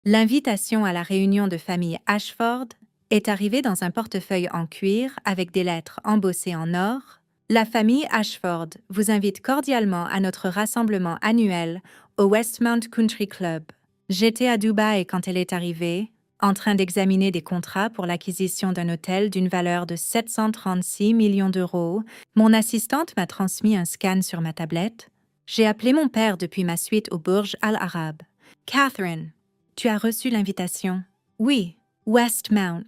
L'invitation à la réunion de famille Ashford est arrivée dans un portefeuille en cuir avec des lettres embossées en or. La famille Ashford vous invite cordialement à notre rassemblement annuel au Westmount Country Club. J'étais à Dubaï quand elle est arrivée, en train d'examiner des contrats pour l'acquisition d'un hôtel d'une valeur de 736 millions d'euros. Mon assistante m'a transmis un scan sur ma tablette. J'ai appelé mon père depuis ma suite au Burj Al Arab. Catherine, tu as reçu l'invitation? Oui. Westmount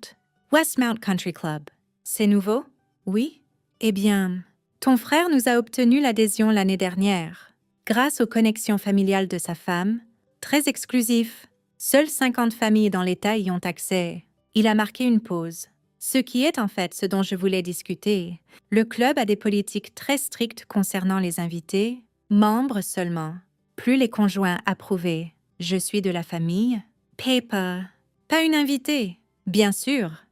Country Club. C'est nouveau? Oui. Eh bien, ton frère nous a obtenu l'adhésion l'année dernière. Grâce aux connexions familiales de sa femme, très exclusif. Seules 50 familles dans l'État y ont accès. Il a marqué une pause. Ce qui est en fait ce dont je voulais discuter. Le club a des politiques très strictes concernant les invités, membres seulement, plus les conjoints approuvés. Je suis de la famille. Paper. Pas une invitée. Bien sûr,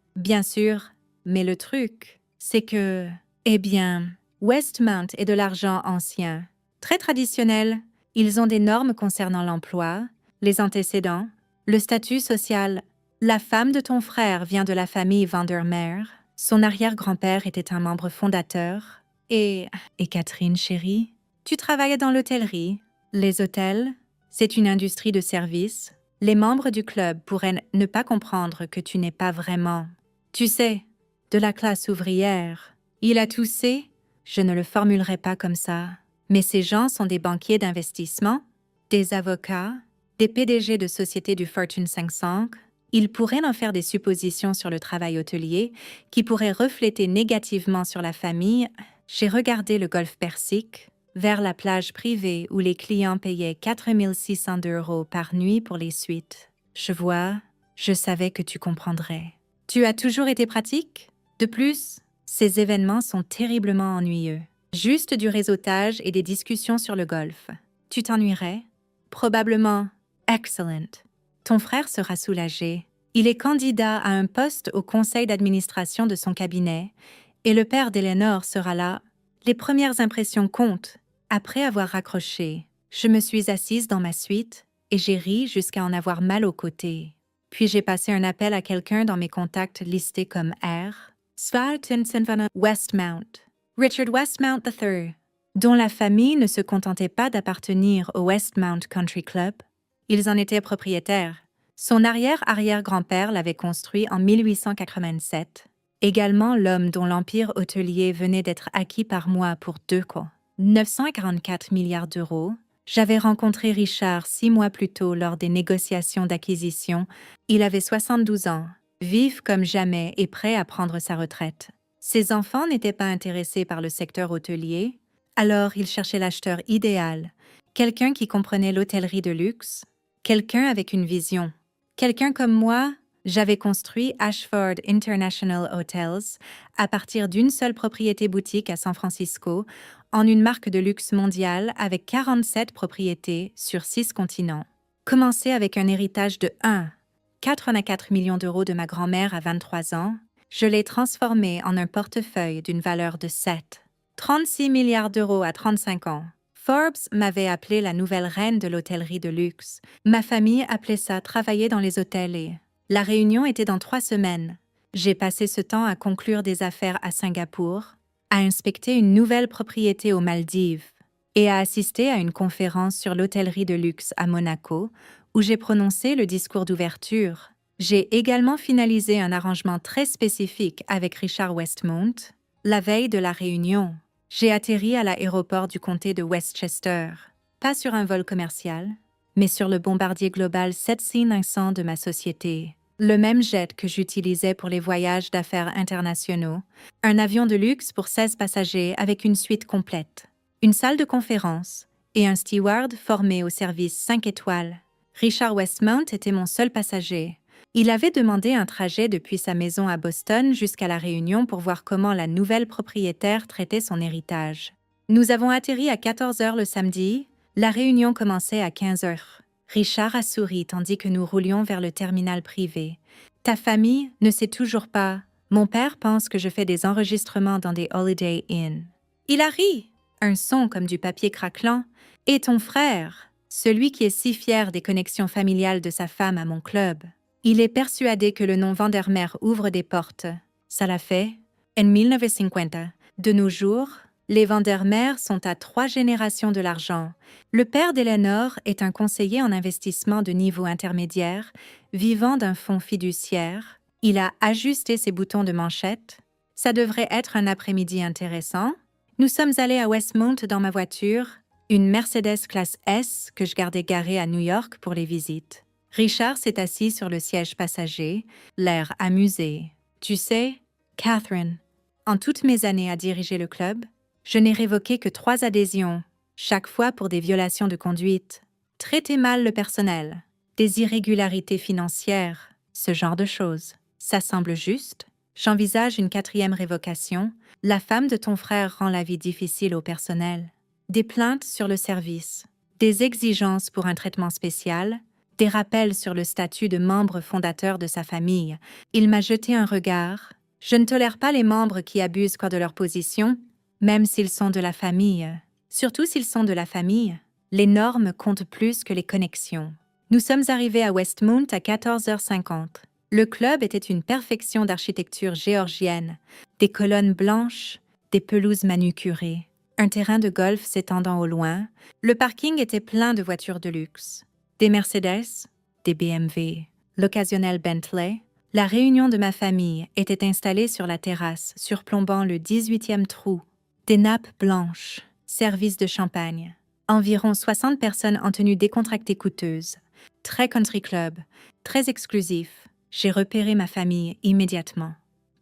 mais le truc, c'est que, eh bien, Westmount est de l'argent ancien, très traditionnel. Ils ont des normes concernant l'emploi, les antécédents, le statut social. La femme de ton frère vient de la famille Vandermeer. Son arrière-grand-père était un membre fondateur. Et Catherine, chérie, tu travaillais dans l'hôtellerie. Les hôtels, c'est une industrie de service. Les membres du club pourraient ne pas comprendre que tu n'es pas vraiment, tu sais, de la classe ouvrière. Il a toussé. Je ne le formulerai pas comme ça. Mais ces gens sont des banquiers d'investissement, des avocats, des PDG de sociétés du Fortune 500. Ils pourraient en faire des suppositions sur le travail hôtelier qui pourraient refléter négativement sur la famille. J'ai regardé le golfe Persique, vers la plage privée où les clients payaient 4 600 € par nuit pour les suites. Je savais que tu comprendrais. Tu as toujours été pratique? De plus, ces événements sont terriblement ennuyeux. Juste du réseautage et des discussions sur le golf. Tu t'ennuierais? Probablement. Excellent. Ton frère sera soulagé. Il est candidat à un poste au conseil d'administration de son cabinet et le père d'Eleanor sera là. Les premières impressions comptent. Après avoir raccroché, je me suis assise dans ma suite et j'ai ri jusqu'à en avoir mal aux côtés. Puis j'ai passé un appel à quelqu'un dans mes contacts listés comme R. Westmount. Richard Westmount III, dont la famille ne se contentait pas d'appartenir au Westmount Country Club. Ils en étaient propriétaires. Son arrière-arrière-grand-père l'avait construit en 1887. Également l'homme dont l'empire hôtelier venait d'être acquis par moi pour 944 milliards d'euros. J'avais rencontré Richard 6 mois plus tôt lors des négociations d'acquisition. Il avait 72 ans, vif comme jamais et prêt à prendre sa retraite. Ses enfants n'étaient pas intéressés par le secteur hôtelier, alors il cherchait l'acheteur idéal, quelqu'un qui comprenait l'hôtellerie de luxe, quelqu'un avec une vision. Quelqu'un comme moi, j'avais construit Ashford International Hotels à partir d'une seule propriété boutique à San Francisco, en une marque de luxe mondiale avec 47 propriétés sur 6 continents. Commencé avec un héritage de 84 millions d'euros de ma grand-mère à 23 ans, je l'ai transformé en un portefeuille d'une valeur de 36 milliards d'euros à 35 ans. Forbes m'avait appelée la nouvelle reine de l'hôtellerie de luxe. Ma famille appelait ça travailler dans les hôtels et... La réunion était dans 3 semaines. J'ai passé ce temps à conclure des affaires à Singapour, à inspecter une nouvelle propriété aux Maldives et à assister à une conférence sur l'hôtellerie de luxe à Monaco, où j'ai prononcé le discours d'ouverture. J'ai également finalisé un arrangement très spécifique avec Richard Westmount. La veille de la réunion, j'ai atterri à l'aéroport du comté de Westchester, pas sur un vol commercial, mais sur le bombardier global 7C-900 de ma société, le même jet que j'utilisais pour les voyages d'affaires internationaux, un avion de luxe pour 16 passagers avec une suite complète, une salle de conférence et un steward formé au service 5 étoiles. Richard Westmount était mon seul passager. Il avait demandé un trajet depuis sa maison à Boston jusqu'à la Réunion pour voir comment la nouvelle propriétaire traitait son héritage. Nous avons atterri à 14 heures le samedi. La réunion commençait à 15 heures. Richard a souri tandis que nous roulions vers le terminal privé. Ta famille ne sait toujours pas. Mon père pense que je fais des enregistrements dans des Holiday Inn. Il a ri. Un son comme du papier craquelant. Et ton frère? Celui qui est si fier des connexions familiales de sa femme à mon club. Il est persuadé que le nom Vandermeer ouvre des portes. Ça l'a fait. En 1950. De nos jours, les Vandermeer sont à 3 générations de l'argent. Le père d'Eleanor est un conseiller en investissement de niveau intermédiaire, vivant d'un fonds fiduciaire. Il a ajusté ses boutons de manchette. Ça devrait être un après-midi intéressant. Nous sommes allés à Westmount dans ma voiture, une Mercedes classe S que je gardais garée à New York pour les visites. Richard s'est assis sur le siège passager, l'air amusé. Tu sais, Catherine, en toutes mes années à diriger le club, je n'ai révoqué que 3 adhésions, chaque fois pour des violations de conduite. Traiter mal le personnel, des irrégularités financières, ce genre de choses. Ça semble juste? J'envisage une 4e révocation. La femme de ton frère rend la vie difficile au personnel. Des plaintes sur le service, des exigences pour un traitement spécial, des rappels sur le statut de membre fondateur de sa famille. Il m'a jeté un regard. Je ne tolère pas les membres qui abusent de leur position, même s'ils sont de la famille. Surtout s'ils sont de la famille. Les normes comptent plus que les connexions. Nous sommes arrivés à Westmount à 14h50. Le club était une perfection d'architecture géorgienne, des colonnes blanches, des pelouses manucurées, un terrain de golf s'étendant au loin. Le parking était plein de voitures de luxe. Des Mercedes, des BMW, l'occasionnel Bentley. La réunion de ma famille était installée sur la terrasse, surplombant le 18e trou. Des nappes blanches, service de champagne. Environ 60 personnes en tenue décontractée coûteuse. Très country club, très exclusif. J'ai repéré ma famille immédiatement.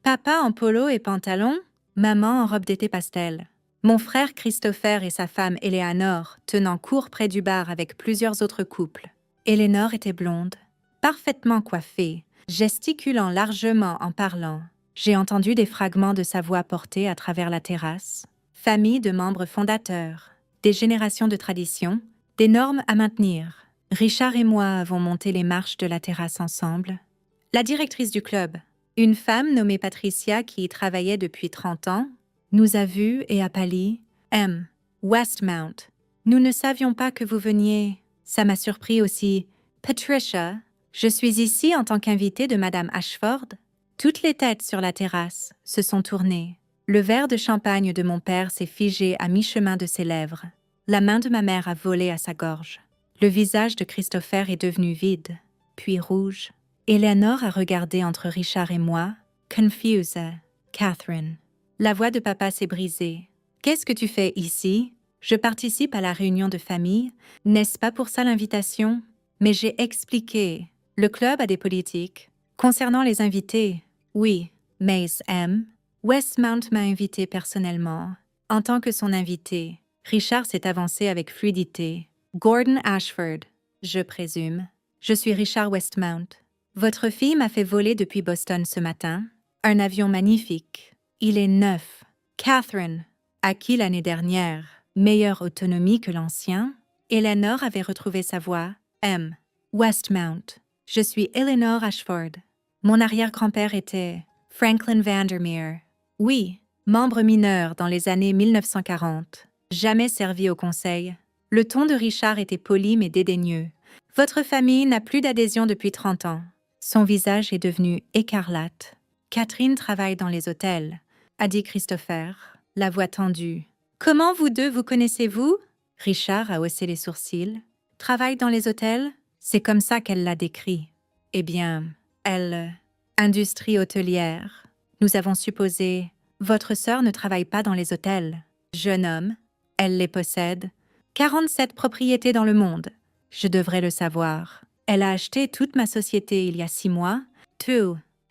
Papa en polo et pantalon, maman en robe d'été pastel. Mon frère Christopher et sa femme Eleanor tenant court près du bar avec plusieurs autres couples. Eleanor était blonde, parfaitement coiffée, gesticulant largement en parlant. J'ai entendu des fragments de sa voix portée à travers la terrasse. Famille de membres fondateurs, des générations de traditions, des normes à maintenir. Richard et moi avons monté les marches de la terrasse ensemble. La directrice du club, une femme nommée Patricia qui y travaillait depuis 30 ans, nous a vus et a pâli. Westmount. Nous ne savions pas que vous veniez. Ça m'a surpris aussi. Patricia, je suis ici en tant qu'invitée de Madame Ashford. Toutes les têtes sur la terrasse se sont tournées. Le verre de champagne de mon père s'est figé à mi-chemin de ses lèvres. La main de ma mère a volé à sa gorge. Le visage de Christopher est devenu vide, puis rouge. Eleanor a regardé entre Richard et moi, confuse. Catherine. La voix de papa s'est brisée. Qu'est-ce que tu fais ici? Je participe à la réunion de famille. N'est-ce pas pour ça l'invitation? Mais j'ai expliqué. Le club a des politiques. Concernant les invités, oui, Mace M. Westmount m'a invité personnellement. En tant que son invité, Richard s'est avancé avec fluidité. Gordon Ashford, je présume. Je suis Richard Westmount. Votre fille m'a fait voler depuis Boston ce matin. Un avion magnifique. Il est neuf. Catherine, acquis l'année dernière, meilleure autonomie que l'ancien. Eleanor avait retrouvé sa voix. Westmount. Je suis Eleanor Ashford. Mon arrière-grand-père était Franklin Vandermeer. Oui, membre mineur dans les années 1940. Jamais servi au conseil. Le ton de Richard était poli mais dédaigneux. Votre famille n'a plus d'adhésion depuis 30 ans. Son visage est devenu écarlate. Catherine travaille dans les hôtels, a dit Christopher, la voix tendue. Comment vous deux vous connaissez-vous? Richard a haussé les sourcils. Travaille dans les hôtels? C'est comme ça qu'elle l'a décrit. Eh bien, elle... Industrie hôtelière. Nous avons supposé... Votre sœur ne travaille pas dans les hôtels. Jeune homme, elle les possède. 47 propriétés dans le monde. Je devrais le savoir. Elle a acheté toute ma société il y a 6 mois.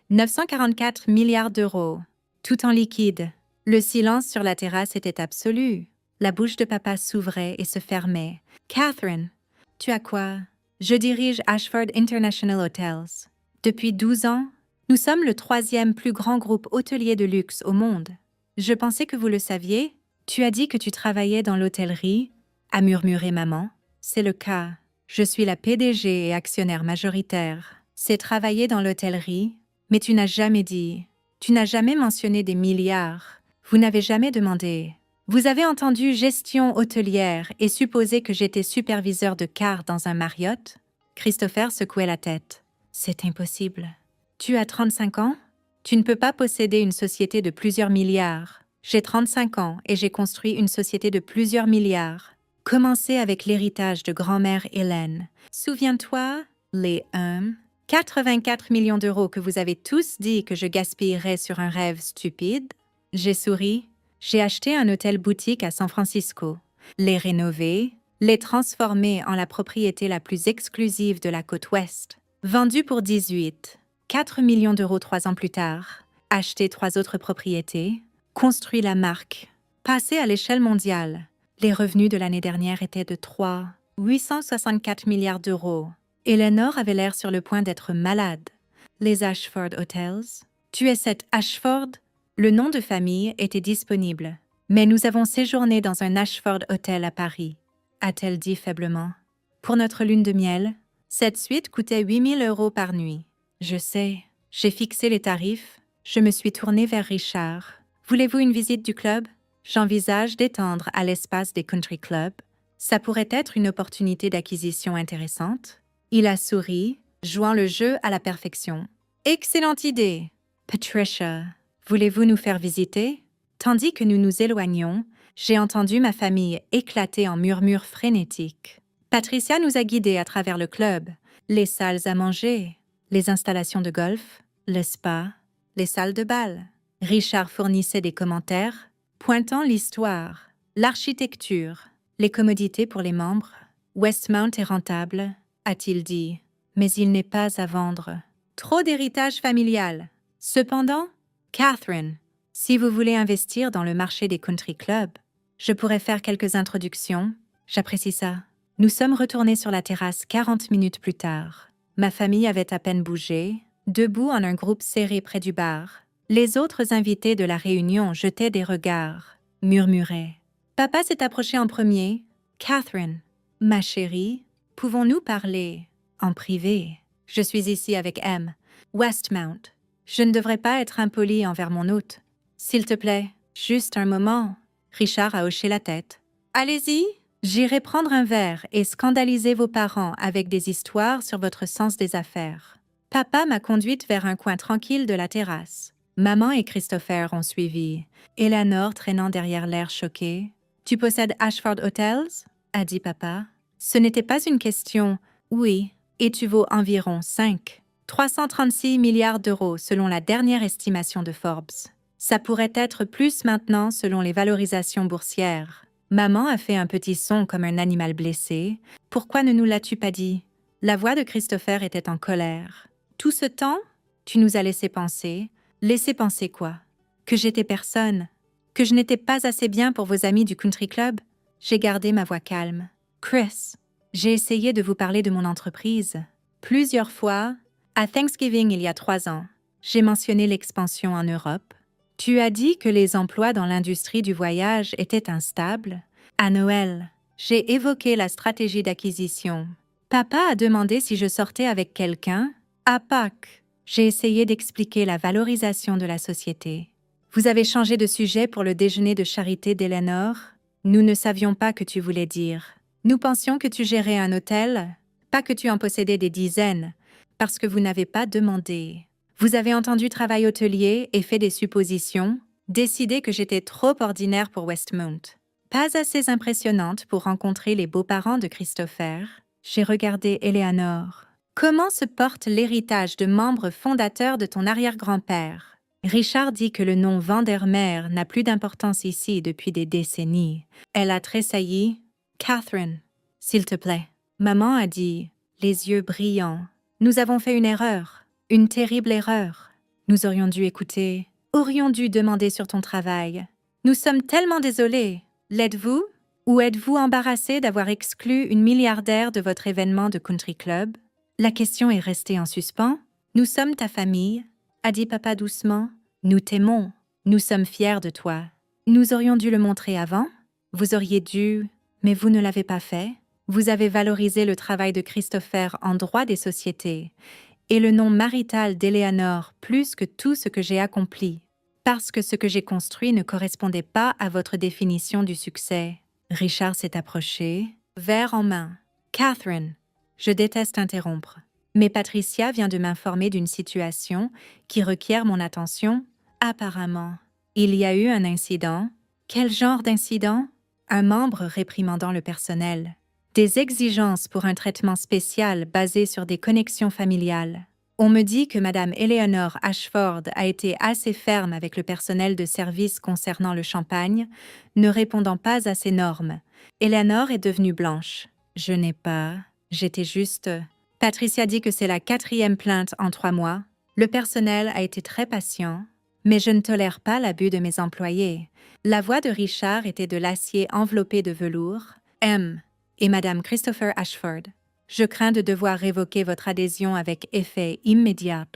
944 milliards d'euros. Tout en liquide. Le silence sur la terrasse était absolu. La bouche de papa s'ouvrait et se fermait. Catherine, tu as quoi? Je dirige Ashford International Hotels. Depuis 12 ans, nous sommes le 3e plus grand groupe hôtelier de luxe au monde. Je pensais que vous le saviez. Tu as dit que tu travaillais dans l'hôtellerie, a murmuré maman. C'est le cas. Je suis la PDG et actionnaire majoritaire. C'est travailler dans l'hôtellerie, mais tu n'as jamais dit. Tu n'as jamais mentionné des milliards. Vous n'avez jamais demandé. Vous avez entendu gestion hôtelière et supposé que j'étais superviseur de quart dans un Marriott? Christopher secouait la tête. C'est impossible. Tu as 35 ans? Tu ne peux pas posséder une société de plusieurs milliards. J'ai 35 ans et j'ai construit une société de plusieurs milliards. Commencez avec l'héritage de grand-mère Hélène. Souviens-toi, les 84 millions d'euros que vous avez tous dit que je gaspillerais sur un rêve stupide? J'ai souri. J'ai acheté un hôtel-boutique à San Francisco, les rénové, les transformé en la propriété la plus exclusive de la côte ouest, vendu pour 4 millions d'euros 3 ans plus tard, acheté 3 autres propriétés, construit la marque, passé à l'échelle mondiale. Les revenus de l'année dernière étaient de 864 milliards d'euros. Eleanor avait l'air sur le point d'être malade. Les Ashford Hotels. Tu es cette Ashford? Le nom de famille était disponible, mais nous avons séjourné dans un Ashford Hotel à Paris, a-t-elle dit faiblement. Pour notre lune de miel, cette suite coûtait 8 000 euros par nuit. Je sais, j'ai fixé les tarifs, je me suis tournée vers Richard. Voulez-vous une visite du club? J'envisage d'étendre à l'espace des country clubs. Ça pourrait être une opportunité d'acquisition intéressante. Il a souri, jouant le jeu à la perfection. Excellente idée! Patricia, voulez-vous nous faire visiter? Tandis que nous nous éloignions, j'ai entendu ma famille éclater en murmures frénétiques. Patricia nous a guidés à travers le club, les salles à manger, les installations de golf, le spa, les salles de bal. Richard fournissait des commentaires, pointant l'histoire, l'architecture, les commodités pour les membres. Westmount est rentable, a-t-il dit, mais il n'est pas à vendre. Trop d'héritage familial. Cependant, Catherine, si vous voulez investir dans le marché des country clubs, je pourrais faire quelques introductions. J'apprécie ça. Nous sommes retournés sur la terrasse 40 minutes plus tard. Ma famille avait à peine bougé, debout en un groupe serré près du bar. Les autres invités de la réunion jetaient des regards, murmuraient. Papa s'est approché en premier. Catherine, ma chérie, pouvons-nous parler en privé? Je suis ici avec M. Westmount. Je ne devrais pas être impolie envers mon hôte. S'il te plaît, juste un moment. Richard a hoché la tête. Allez-y. J'irai prendre un verre et scandaliser vos parents avec des histoires sur votre sens des affaires. Papa m'a conduite vers un coin tranquille de la terrasse. Maman et Christopher ont suivi, Eleanor traînant derrière l'air choqué. « Tu possèdes Ashford Hotels ?» a dit papa. Ce n'était pas une question. Oui, et tu vaux environ 336 milliards d'euros selon la dernière estimation de Forbes. Ça pourrait être plus maintenant selon les valorisations boursières. Maman a fait un petit son comme un animal blessé. Pourquoi ne nous l'as-tu pas dit? La voix de Christopher était en colère. Tout ce temps, tu nous as laissé penser. Laisser penser quoi? Que j'étais personne? Que je n'étais pas assez bien pour vos amis du country club? J'ai gardé ma voix calme. Chris, j'ai essayé de vous parler de mon entreprise. Plusieurs fois, à Thanksgiving il y a 3 ans, j'ai mentionné l'expansion en Europe. Tu as dit que les emplois dans l'industrie du voyage étaient instables. À Noël, j'ai évoqué la stratégie d'acquisition. Papa a demandé si je sortais avec quelqu'un. À Pâques, j'ai essayé d'expliquer la valorisation de la société. Vous avez changé de sujet pour le déjeuner de charité d'Eleanor. Nous ne savions pas que tu voulais dire. Nous pensions que tu gérais un hôtel, pas que tu en possédais des dizaines, parce que vous n'avez pas demandé. Vous avez entendu travail hôtelier et fait des suppositions, décidé que j'étais trop ordinaire pour Westmount. Pas assez impressionnante pour rencontrer les beaux-parents de Christopher. J'ai regardé Eleanor. Comment se porte l'héritage de membres fondateurs de ton arrière-grand-père? Richard dit que le nom Vandermeer n'a plus d'importance ici depuis des décennies. Elle a tressailli. Catherine, s'il te plaît. Maman a dit, les yeux brillants. Nous avons fait une erreur. Une terrible erreur. Nous aurions dû écouter, aurions dû demander sur ton travail. Nous sommes tellement désolés. L'êtes-vous? Ou êtes-vous embarrassé d'avoir exclu une milliardaire de votre événement de country club? La question est restée en suspens. Nous sommes ta famille, a dit papa doucement. Nous t'aimons. Nous sommes fiers de toi. Nous aurions dû le montrer avant. Vous auriez dû, mais vous ne l'avez pas fait. Vous avez valorisé le travail de Christopher en droit des sociétés et le nom marital d'Eleanor plus que tout ce que j'ai accompli. parce que ce que j'ai construit ne correspondait pas à votre définition du succès. Richard s'est approché, verre en main. Catherine, je déteste interrompre. Mais Patricia vient de m'informer d'une situation qui requiert mon attention. Apparemment, il y a eu un incident. Quel genre d'incident? Un membre réprimandant le personnel. Des exigences pour un traitement spécial basé sur des connexions familiales. On me dit que Madame Eleanor Ashford a été assez ferme avec le personnel de service concernant le champagne, ne répondant pas à ces normes. Eleanor est devenue blanche. Je n'ai pas... J'étais juste... Patricia dit que c'est la 4e plainte en 3 mois. Le personnel a été très patient, mais je ne tolère pas l'abus de mes employés. La voix de Richard était de l'acier enveloppé de velours. M. et Madame Christopher Ashford. Je crains de devoir révoquer votre adhésion avec effet immédiat.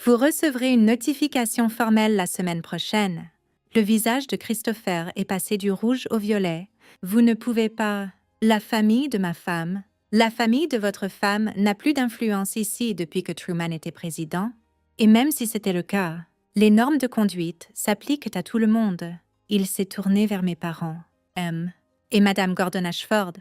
Vous recevrez une notification formelle la semaine prochaine. Le visage de Christopher est passé du rouge au violet. Vous ne pouvez pas... La famille de ma femme... La famille de votre femme n'a plus d'influence ici depuis que Truman était président. Et même si c'était le cas, les normes de conduite s'appliquent à tout le monde. Il s'est tourné vers mes parents, M. et Madame Gordon Ashford.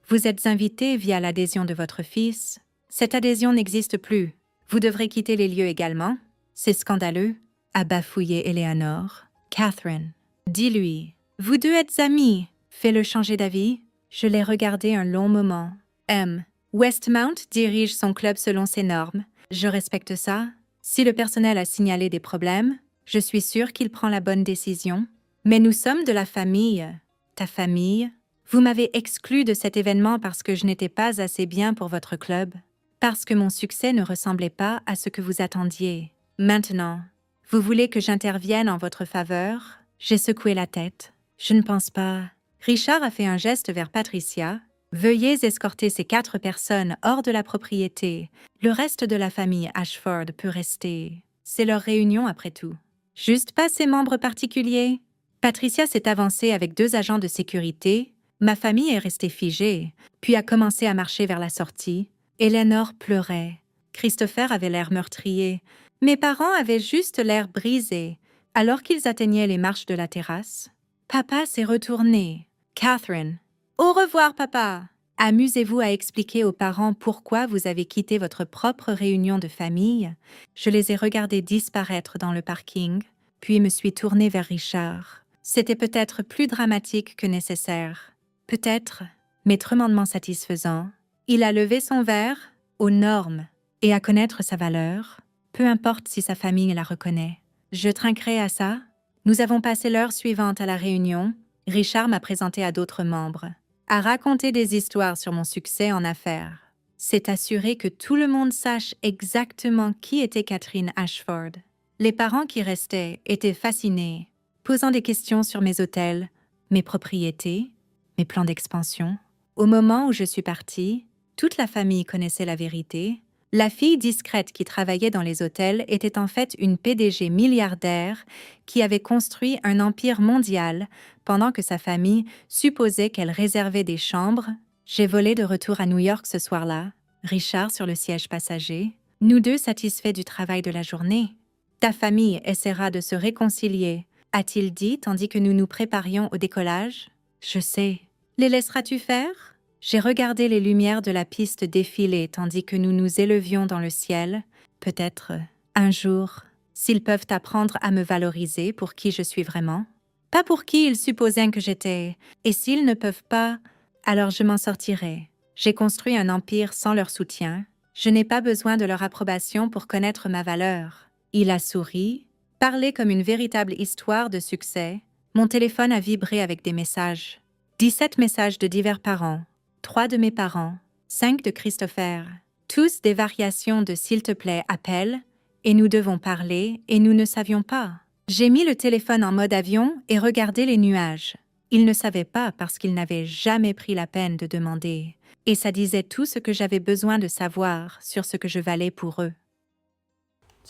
Vous êtes invités via l'adhésion de votre fils. Cette adhésion n'existe plus. Vous devrez quitter les lieux également. C'est scandaleux, a bafouillé Eleanor. Catherine, dis-lui. Vous deux êtes amis. Fais-le changer d'avis. Je l'ai regardé un long moment. M. Westmount dirige son club selon ses normes. Je respecte ça. Si le personnel a signalé des problèmes, je suis sûre qu'il prend la bonne décision. Mais nous sommes de la famille. Ta famille? Vous m'avez exclu de cet événement parce que je n'étais pas assez bien pour votre club. Parce que mon succès ne ressemblait pas à ce que vous attendiez. Maintenant, vous voulez que j'intervienne en votre faveur? J'ai secoué la tête. Je ne pense pas. Richard a fait un geste vers Patricia. Veuillez escorter ces 4 personnes hors de la propriété. Le reste de la famille Ashford peut rester. C'est leur réunion après tout. Juste pas ces membres particuliers. Patricia s'est avancée avec 2 agents de sécurité. Ma famille est restée figée, puis a commencé à marcher vers la sortie. Eleanor pleurait. Christopher avait l'air meurtrier. Mes parents avaient juste l'air brisés, alors qu'ils atteignaient les marches de la terrasse. Papa s'est retourné. Catherine. Au revoir, papa. Amusez-vous à expliquer aux parents pourquoi vous avez quitté votre propre réunion de famille. Je les ai regardés disparaître dans le parking, puis me suis tournée vers Richard. C'était peut-être plus dramatique que nécessaire. Peut-être, mais tremendement satisfaisant. Il a levé son verre aux normes et à connaître sa valeur, peu importe si sa famille la reconnaît. Je trinquerai à ça. Nous avons passé l'heure suivante à la réunion. Richard m'a présenté à d'autres membres, a raconté des histoires sur mon succès en affaires. S'est assuré que tout le monde sache exactement qui était Catherine Ashford. Les parents qui restaient étaient fascinés, posant des questions sur mes hôtels, mes propriétés, mes plans d'expansion. Au moment où je suis partie, toute la famille connaissait la vérité. La fille discrète qui travaillait dans les hôtels était en fait une PDG milliardaire qui avait construit un empire mondial pendant que sa famille supposait qu'elle réservait des chambres. J'ai volé de retour à New York ce soir-là, Richard sur le siège passager, nous deux satisfaits du travail de la journée. Ta famille essaiera de se réconcilier, a-t-il dit tandis que nous nous préparions au décollage. Je sais. Les laisseras-tu faire? J'ai regardé les lumières de la piste défiler tandis que nous nous élevions dans le ciel. Peut-être, un jour, s'ils peuvent apprendre à me valoriser pour qui je suis vraiment. Pas pour qui ils supposaient que j'étais. Et s'ils ne peuvent pas, alors je m'en sortirai. J'ai construit un empire sans leur soutien. Je n'ai pas besoin de leur approbation pour connaître ma valeur. Il a souri, parlé comme une véritable histoire de succès. Mon téléphone a vibré avec des messages. 17 messages de divers parents. 3 de mes parents, 5 de Christopher, tous des variations de « s'il te plaît, appelle » et nous devons parler et nous ne savions pas. J'ai mis le téléphone en mode avion et regardé les nuages. Ils ne savaient pas parce qu'ils n'avaient jamais pris la peine de demander. Et ça disait tout ce que j'avais besoin de savoir sur ce que je valais pour eux.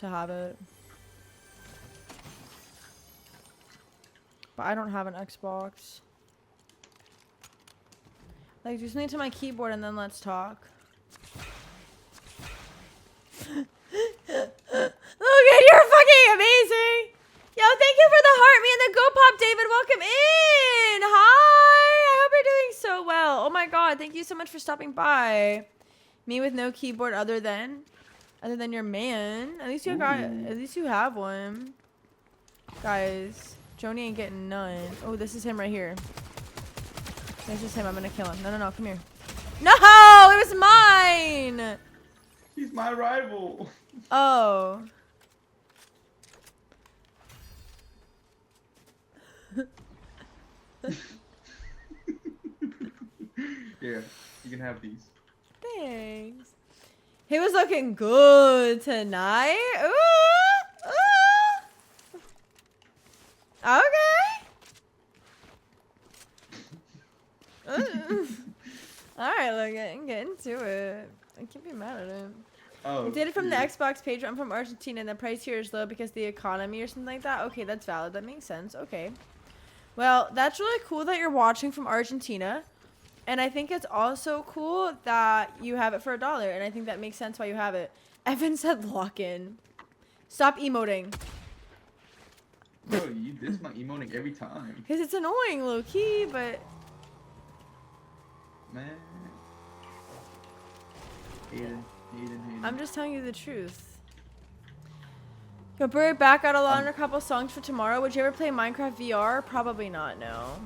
To have it. But I don't have an Xbox. Like, do something to my keyboard and then let's talk. Logan, you're fucking amazing! Yo, thank you for the stopping by. Me with no keyboard other than your man. At least you got. Ooh. At least you have one. Guys, Joni ain't getting none. Oh, this is him right here. This is him. I'm gonna kill him. No, no, no. Come here. No, it was mine. He's my rival. Oh. Yeah, you can have these. Thanks. He was looking good tonight. Ooh, ooh. Okay. All right, Logan, get into it. I can't be mad at him. Oh. I did it from the yeah. Xbox page. I'm from Argentina, and the price here is low because the economy or something like that. Okay, that's valid. That makes sense. Okay. Well, that's really cool that you're watching from Argentina. And I think it's also cool that you have it for $1. And I think that makes sense why you have it. Evan said lock in. Stop emoting. Bro, you diss my emoting every time. Because it's annoying, low key, but Man. Hayden. I'm just telling you the truth. Gabri back out on a couple songs for tomorrow. Would you ever play Minecraft VR? Probably not, no.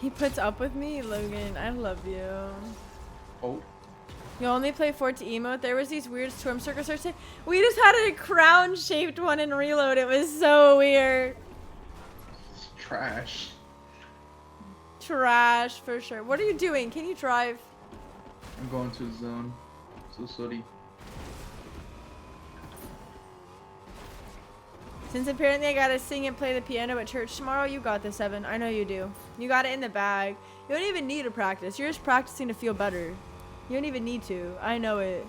He puts up with me? Logan, I love you. Oh. You only play Fort to emote? There was these weird Storm Circle search. We just had a crown-shaped one in Reload. It was so weird. It's trash. Trash, for sure. What are you doing? Can you drive? I'm going to a zone. So sooty. Since apparently I gotta sing and play the piano at church tomorrow, you got this, Evan. I know you do. You got it in the bag. You don't even need to practice. You're just practicing to feel better. You don't even need to. I know it.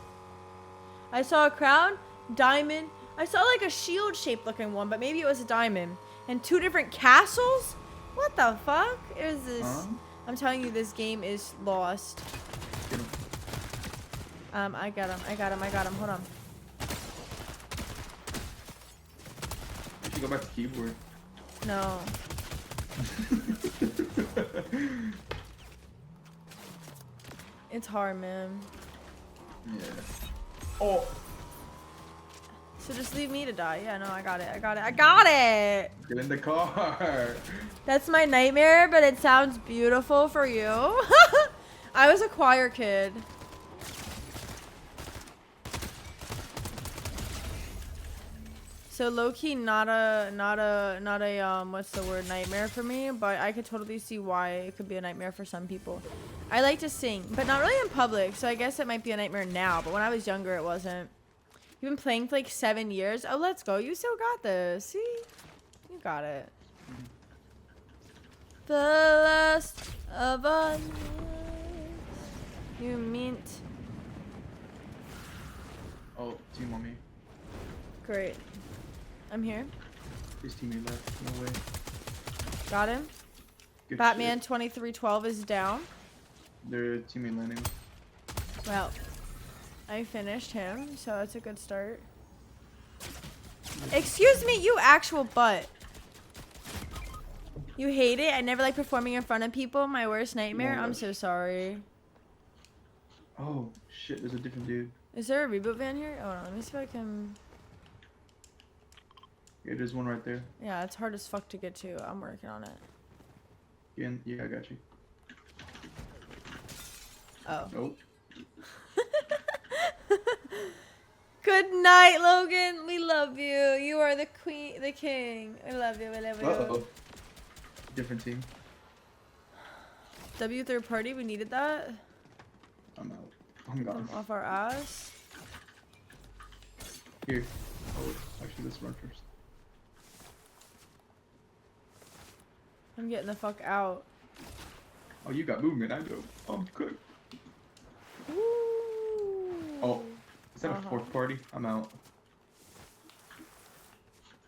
I saw a crown, diamond. I saw like a shield-shaped looking one, but maybe it was a diamond. And 2 different castles? What the fuck? It was this. Huh? I'm telling you, this game is lost. Get him. I got him. Hold on. You should go back to keyboard. No. It's hard, man. Yeah. Oh. So just leave me to die. Yeah, no, I got it. Get in the car. That's my nightmare, but it sounds beautiful for you. I was a choir kid. So low-key not a what's the word, nightmare for me, but I could totally see why it could be a nightmare for some people. I like to sing, but not really in public, so I guess it might be a nightmare now, but when I was younger it wasn't. You've been playing for like 7 years? Oh, let's go. You still got this. See? You got it. The last of us. You mint. Oh, team on me. Great. I'm here. His teammate left. No way. Got him. Good Batman shit. 2312 is down. Their teammate landing. Well, I finished him, so that's a good start. Excuse me, you actual butt. You hate it? I never like performing in front of people. My worst nightmare. Yeah. I'm so sorry. Oh shit, there's a different dude. Is there a reboot van here? Oh no, let me see if I can. Yeah, there's one right there. Yeah, it's hard as fuck to get to. I'm working on it. Again, yeah, I got you. Oh. Nope. Good night, Logan. We love you. You are the queen, the king. I love you. I love you. Uh-oh. Different team. W third party. We needed that. I'm out. I'm gone. Off our ass. Here. Oh, actually, let's run first. I'm getting the fuck out. Oh, you got movement. I do. I'm good. Woo. Oh, is that a fourth party? I'm out.